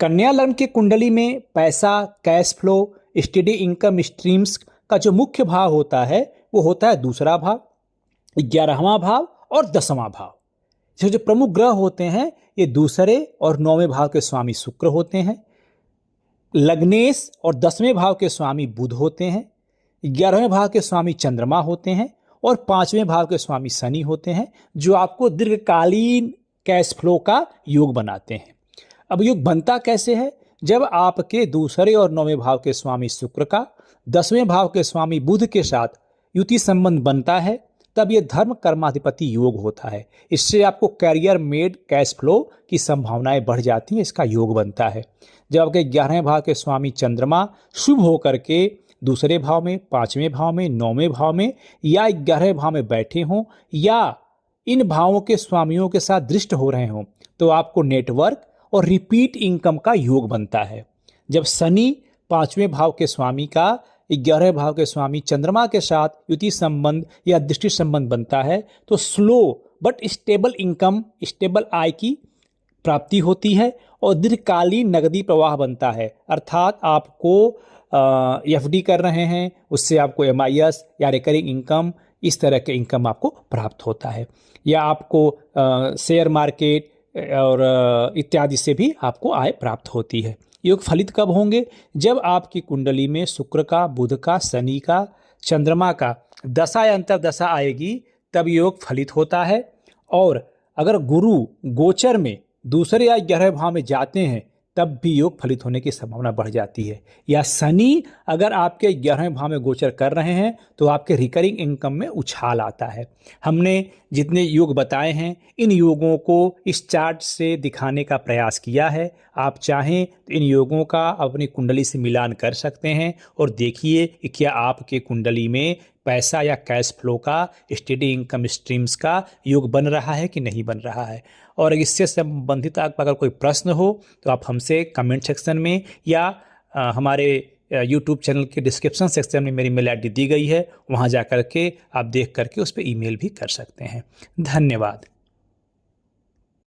कन्या लग्न की कुंडली में पैसा, cash flow, steady income streams का जो मुख्य भाव होता है वो होता है दूसरा भाव, 11वां भाव और 10वां भाव। जो प्रमुख ग्रह होते हैं ये दूसरे और 9वें भाव के स्वामी शुक्र होते हैं। लग्नेश और 10वें भाव के स्वामी बुध होते हैं। 11वें भाव के स्वामी चंद्रमा होते हैं और 5वें भाव के स्वामी शनि होते हैं, जो आपको दीर्घकालीन कैश फ्लो का योग बनाते हैं। अब योग बनता कैसे है? जब आपके दूसरे और 9वें भाव के स्वामी शुक्र का 10वें भाव के स्वामी बुध के साथ युति संबंध बनता है, तब यह धर्म कर्माधिपति योग होता है। इससे आपको कैरियर मेड कैश फ्लो की संभावनाएं बढ़ जाती हैं, इसका योग बनता है। जब आपके 11वें भाव के स्वामी चंद्रमा शुभ होकर के दूसरे भाव में, 5वें भाव में, 9वें भाव में या 11वें भाव में बैठे हों या इन भावों के स्वामियों के साथ दृष्ट हो रहे हों, तो आपको नेटवर्क और रिपीट इनकम का योग बनता है। जब शनि 5वें भाव के स्वामी का 11वें भाव के स्वामी चंद्रमा के साथ युति संबंध या दृष्टि संबंध बनता है, तो slow but stable income, stable आय की प्राप्ति होती है और दीर्घकालीन नगदी प्रवाह बनता है। अर्थात आपको एफडी कर रहे हैं, उससे आपको एमआईएस या रिकरिंग इनकम, इस तरह के इनकम आपको प्राप्त होता है। या आपको शेयर मार्केट और इत्यादि से भी आपको आय प्राप्त होती है। योग फलित कब होंगे? जब आपकी कुंडली में शुक्र का, बुध का, शनि का, चंद्रमा का दशा या अंतर्दशा आएगी, तब योग फलित होता है। और अगर गुरु गोचर में दूसरे या 11वें भाव में जाते हैं, तब भी योग फलित होने की संभावना बढ़ जाती है। या शनि अगर आपके 11वें भाव में गोचर कर रहे हैं, तो आपके रिकरिंग इनकम में उछाल आता है। हमने जितने योग बताए हैं, इन योगों को इस चार्ट से दिखाने का प्रयास किया है। आप चाहें तो इन योगों का अपनी कुंडली से मिलान कर सकते हैं और देखिए कि क्या आपके कुंडली में पैसा या कैश फ्लो का, स्टेडी इनकम स्ट्रीम्स का योग बन रहा है कि नहीं बन रहा है। और इससे संबंधित अगर कोई प्रश्न हो तो आप हमसे कमेंट सेक्शन में या हमारे यूट्यूब चैनल के डिस्क्रिप्शन सेक्शन में मेरी मेल आईडी दी गई है, वहाँ जा कर के आप देख करके उस पर ईमेल भी कर सकते हैं। धन्यवाद।